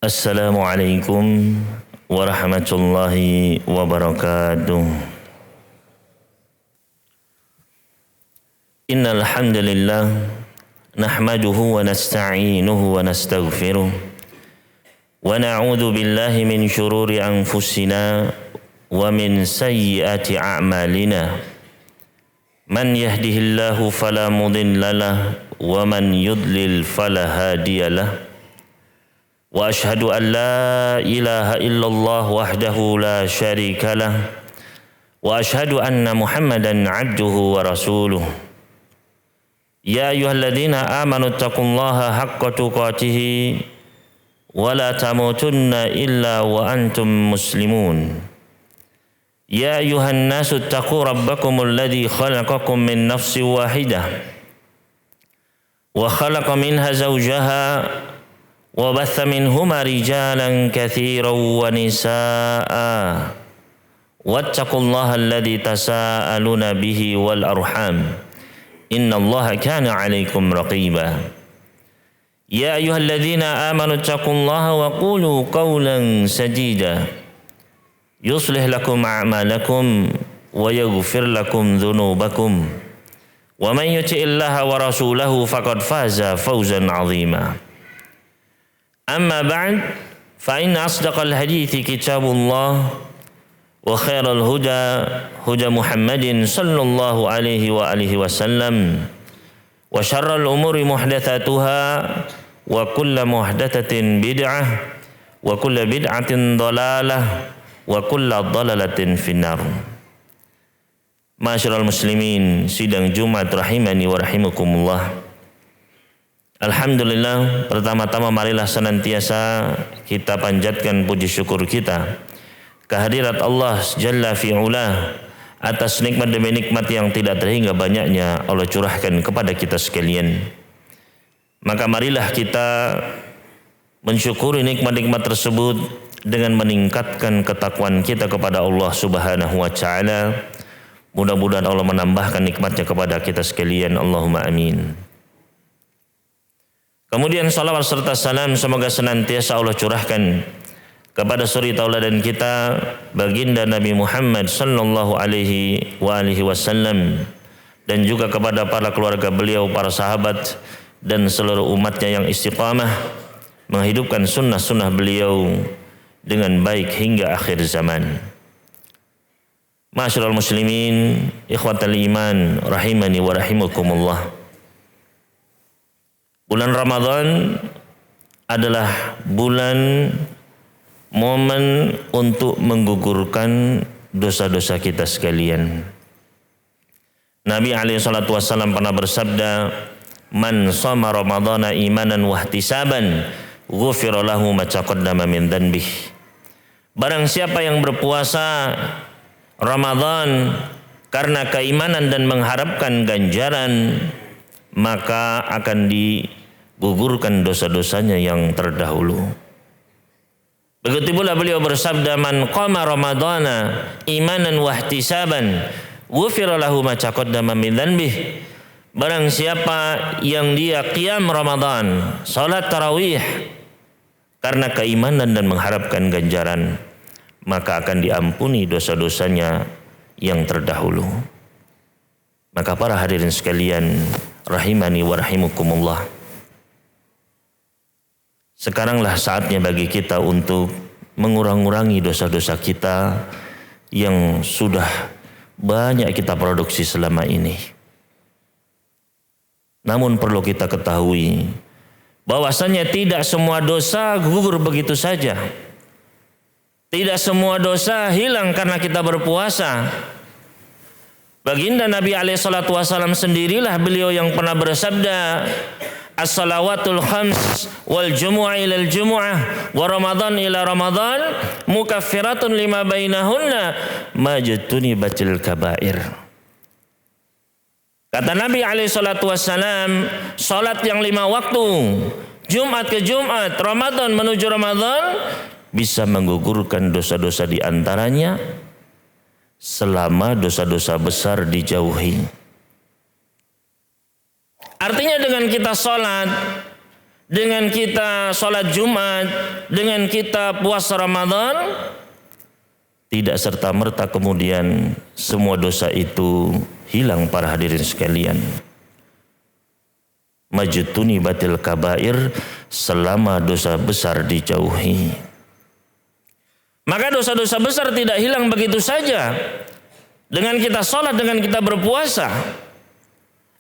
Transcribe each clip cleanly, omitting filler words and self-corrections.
Assalamualaikum warahmatullahi wabarakatuh. Innal hamdalillah nahmaduhu wa nasta'inuhu wa nastaghfiruh wa na'udzu billahi min shururi anfusina wa min sayyiati a'malina. Man yahdihillahu fala mudilla lahu wa man yudlil fala hadiyalah. Wa ashhadu an la ilaha illallah wahdahu la syarika lah wa ashhadu anna Muhammadan abduhu wa rasuluh. Ya ayyuhalladzina amanu taqullaha haqqa tuqatih wa la tamutunna illa wa antum muslimun. Ya ayyuhan nasu taqu rabbakumul ladzi khalaqakum min nafsin wahidah wa khalaqa minha zawjaha wa batha minhuma rijalan katsiran wa nisaa'a wattaqullaha alladzi tasaaluna bihi wal arham innallaha kana 'alaikum raqiba. Ya ayyuhalladzina amanu taqullaha wa qulu qawlan sadida yuslih lakum a'malakum wa yaghfir lakum dhunubakum wa man yuti'illaha wa rasulahu faqad faza fawzan 'azima. Amma ba'd, fa inna asdaqal hadithi kitabullah wa khairal huda huda Muhammadin sallallahu alaihi wa alihi wasallam wa syarral umuri muhdatsatuha wa kullu muhdatsatin bid'ah wa kullu bid'atin dhalalah wa kullu dhalalatin finnar. Ma'asyiral muslimin, sidang Jumat rahimani wa rahimakumullah. Alhamdulillah, pertama-tama marilah senantiasa kita panjatkan puji syukur kita kehadirat Allah Jalla fi'ula atas nikmat demi nikmat yang tidak terhingga banyaknya Allah curahkan kepada kita sekalian. Maka marilah kita mensyukuri nikmat-nikmat tersebut dengan meningkatkan ketakwaan kita kepada Allah Subhanahu wa taala. Mudah-mudahan Allah menambahkan nikmatnya kepada kita sekalian. Allahumma amin. Kemudian salawat serta salam semoga senantiasa Allah curahkan kepada suri tauladan kita baginda Nabi Muhammad sallallahu alaihi wasallam dan juga kepada para keluarga beliau, para sahabat dan seluruh umatnya yang istiqamah menghidupkan sunnah-sunnah beliau dengan baik hingga akhir zaman. Ma'asyiral muslimin, ikhwatal iman rahimani wa rahimakumullah. Bulan Ramadan adalah bulan momen untuk menggugurkan dosa-dosa kita sekalian. Nabi SAW pernah bersabda, "Man shoma Ramadhana imanan wa ihtisaban, ghufira lahu ma taqaddama min dhanbihi." Barang siapa yang berpuasa Ramadan karena keimanan dan mengharapkan ganjaran, maka akan digugurkan dosa-dosanya yang terdahulu. Begitu pula beliau bersabda, "Man qama Ramadhana imanan wa ihtisaban, ghufira lahu ma taqaddama min dhanbihi." Barang siapa yang dia qiyam Ramadan, salat tarawih karena keimanan dan mengharapkan ganjaran, maka akan diampuni dosa-dosanya yang terdahulu. Maka para hadirin sekalian rahimani wa rahimakumullah, sekaranglah saatnya bagi kita untuk mengurangi dosa-dosa kita yang sudah banyak kita produksi selama ini. Namun perlu kita ketahui bahwasanya tidak semua dosa gugur begitu saja. Tidak semua dosa hilang karena kita berpuasa. Baginda Nabi SAW sendirilah beliau yang pernah bersabda, "As-salawatul khams wal jumu'ah ilal jumu'ah wa Ramadan ila Ramadan mukaffiratun lima bainahunna majtunibatil kabair." Kata Nabi SAW, salat yang 5 waktu, Jumat ke Jumat, Ramadan menuju Ramadan, bisa menggugurkan dosa-dosa di antaranya selama dosa-dosa besar dijauhi. Artinya dengan kita sholat dengan kita sholat Jumat, dengan kita puasa Ramadan, tidak serta-merta kemudian semua dosa itu hilang para hadirin sekalian. Majtuni batil kabair, selama dosa besar dijauhi. Maka dosa-dosa besar tidak hilang begitu saja dengan kita sholat, dengan kita berpuasa.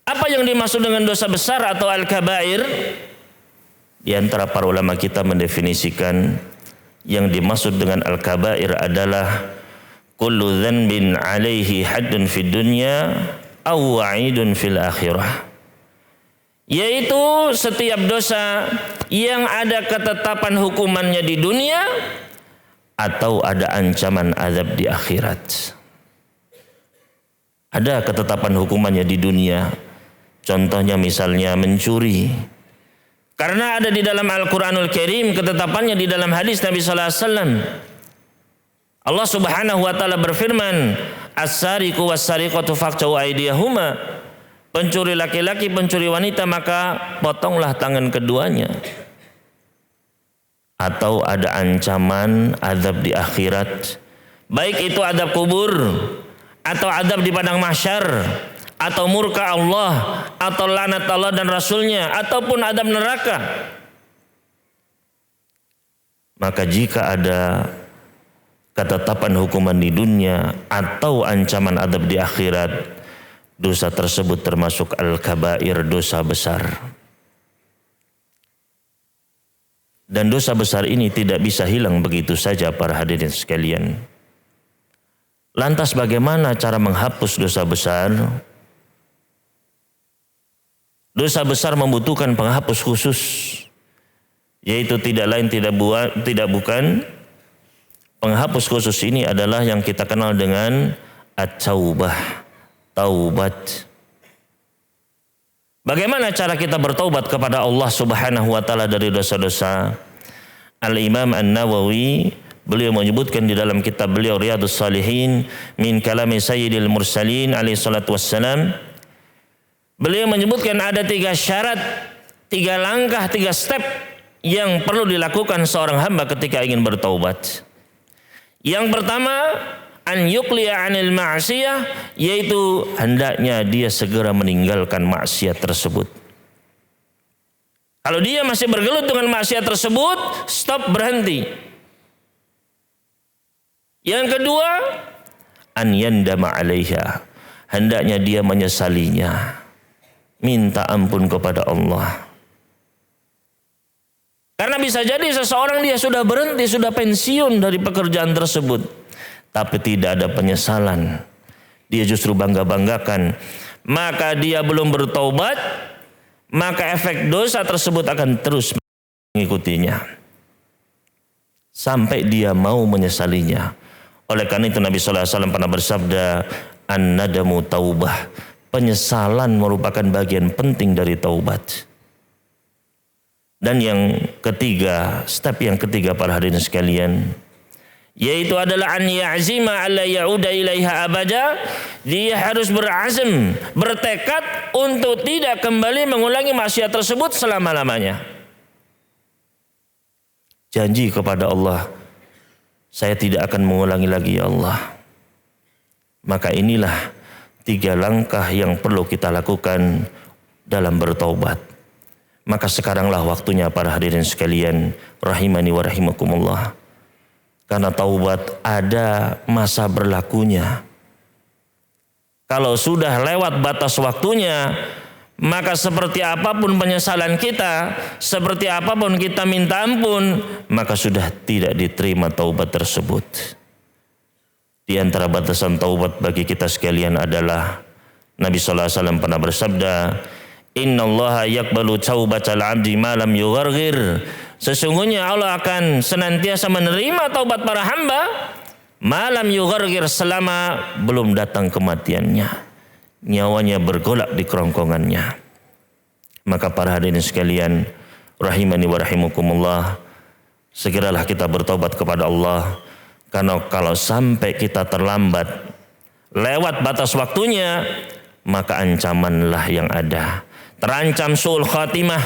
Apa yang dimaksud dengan dosa besar atau al-kabair? Di antara para ulama kita mendefinisikan yang dimaksud dengan al-kabair adalah kullu dhanbin alaihi haddun fid dunya aw wa'idun fil akhirah. Yaitu setiap dosa yang ada ketetapan hukumannya di dunia atau ada ancaman azab di akhirat. Ada ketetapan hukumannya di dunia. Contohnya misalnya mencuri. Karena ada di dalam Al-Quranul Karim, ketetapannya di dalam hadis Nabi Sallallahu Alaihi Wasallam. Allah Subhanahu Wa Taala berfirman, "As-sariqu was-sariqatu faqta'u aydiyahuma." Pencuri laki-laki, pencuri wanita, maka potonglah tangan keduanya. Atau ada ancaman azab di akhirat, baik itu azab kubur atau azab di padang mahsyar, atau murka Allah, atau laknat Allah dan Rasulnya, ataupun adab neraka. Maka jika ada ketetapan hukuman di dunia atau ancaman adab di akhirat, dosa tersebut termasuk al-kabair, dosa besar. Dan dosa besar ini tidak bisa hilang begitu saja para hadirin sekalian. Lantas bagaimana cara menghapus dosa besar? Dosa besar membutuhkan penghapus khusus, yaitu tidak lain tidak bukan penghapus khusus ini adalah yang kita kenal dengan at-taubah, taubat. Bagaimana cara kita bertaubat kepada Allah Subhanahu wa taala dari dosa-dosa? Al-Imam An-Nawawi beliau menyebutkan di dalam kitab beliau Riyadhus Shalihin min kalami Sayyidil Mursalin alaihi salatu wassalam. Beliau menyebutkan ada 3 syarat, 3 langkah, 3 step yang perlu dilakukan seorang hamba ketika ingin bertaubat. Yang pertama, an yuqliya 'anil ma'siyah, yaitu hendaknya dia segera meninggalkan maksiat tersebut. Kalau dia masih bergelut dengan maksiat tersebut, stop, berhenti. Yang kedua, an yandama 'alaiha, hendaknya dia menyesalinya. Minta ampun kepada Allah. Karena bisa jadi seseorang dia sudah berhenti, sudah pensiun dari pekerjaan tersebut, tapi tidak ada penyesalan. Dia justru bangga-banggakan. Maka dia belum bertaubat, maka efek dosa tersebut akan terus mengikutinya sampai dia mau menyesalinya. Oleh karena itu Nabi Sallallahu Alaihi Wasallam pernah bersabda, an-nadamu taubah. Penyesalan merupakan bagian penting dari taubat. Dan yang ketiga, step yang ketiga para hadirin sekalian, yaitu adalah an ya'zima alla ya'uda ilaiha abada. Dia harus berazam, bertekad untuk tidak kembali mengulangi maksiat tersebut selama-lamanya. Janji kepada Allah, saya tidak akan mengulangi lagi ya Allah. Maka inilah 3 langkah yang perlu kita lakukan dalam bertaubat. Maka sekaranglah waktunya para hadirin sekalian, rahimani wa rahimakumullah. Karena taubat ada masa berlakunya. Kalau sudah lewat batas waktunya, maka seperti apapun penyesalan kita, seperti apapun kita minta ampun, maka sudah tidak diterima taubat tersebut. Di antara batasan taubat bagi kita sekalian adalah Nabi sallallahu alaihi wasallam pernah bersabda, "Innallaha yaqbalu taubatal 'abdi ma lam yugharghir." Sesungguhnya Allah akan senantiasa menerima taubat para hamba ma lam yugharghir, selama belum datang kematiannya, nyawanya bergolak di kerongkongannya. Maka para hadirin sekalian, rahimani wa rahimakumullah, segeralah kita bertobat kepada Allah. Karena kalau sampai kita terlambat, lewat batas waktunya, maka ancamanlah yang ada. Terancam su'ul khatimah,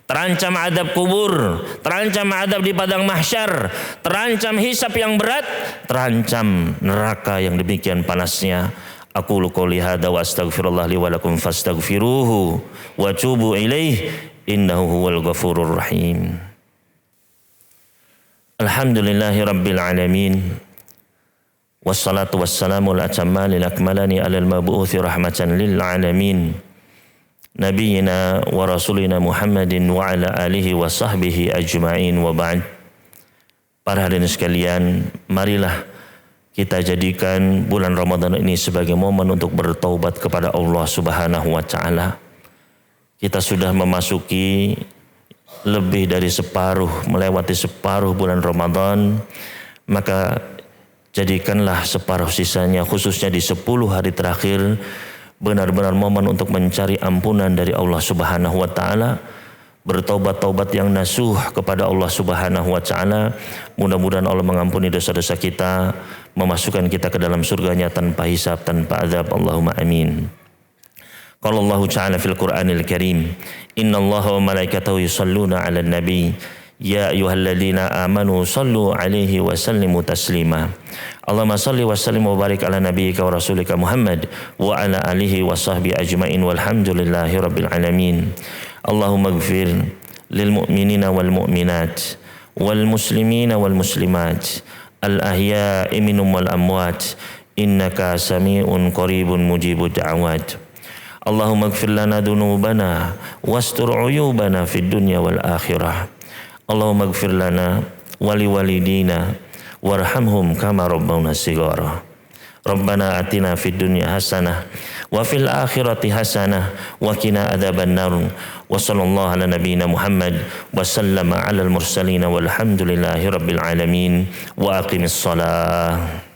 terancam adab kubur, terancam adab di padang mahsyar, terancam hisab yang berat, terancam neraka yang demikian panasnya. Aqulu qouli hadza wa astaghfirullah li wa lakum fastaghfiruhu wa tubu ilaihi innahu huwal ghafurur rahim. Alhamdulillahi rabbil alamin. Wassalatu wassalamu al-atammani al-akmalani alal mabu'uthi rahmatan lil alamin. Nabiyyina wa rasulina Muhammadin wa ala alihi wa sahbihi ajma'in wa ba'd. Para hadirin sekalian, marilah kita jadikan bulan Ramadan ini sebagai momen untuk bertaubat kepada Allah Subhanahu wa taala. Kita sudah memasuki lebih dari separuh, melewati separuh bulan Ramadan, maka jadikanlah separuh sisanya, khususnya di 10 hari terakhir, benar-benar momen untuk mencari ampunan dari Allah Subhanahu wa taala, bertaubat-taubat yang nasuh kepada Allah Subhanahu wa taala. Mudah-mudahan Allah mengampuni dosa-dosa kita, memasukkan kita ke dalam surganya tanpa hisab, tanpa azab. Allahumma amin. Qala Allah Ta'ala fil Qur'anil Karim, innallaha wa malaikatahu yusalluna 'alan nabi ya ayyuhalladzina amanu sallu 'alaihi wa sallimu taslima. Allahumma salli wa sallim wa barik ala nabiyyika wa rasulika Muhammad wa ala alihi wa sahbihi ajma'in walhamdulillahi rabbil alamin. Allahumma ighfir lil mu'minina wal mu'minat wal muslimina wal muslimat al ahya'i minhum wal amwat innaka sami'un qaribun mujibud da'awat. Allahumma ighfir lana dhunubana wastur 'uyubana fid dunya wal akhirah. Allahumma ighfir lana wa liwalidina warhamhum kama rabbawna shighara. Rabbana atina fid dunya hasanah wa fil akhirati hasanah wa qina adzabannar. Wa sallallahu ala nabiyyina Muhammad wa sallama ala al mursalin walhamdulillahi rabbil alamin. Wa aqimis shalah.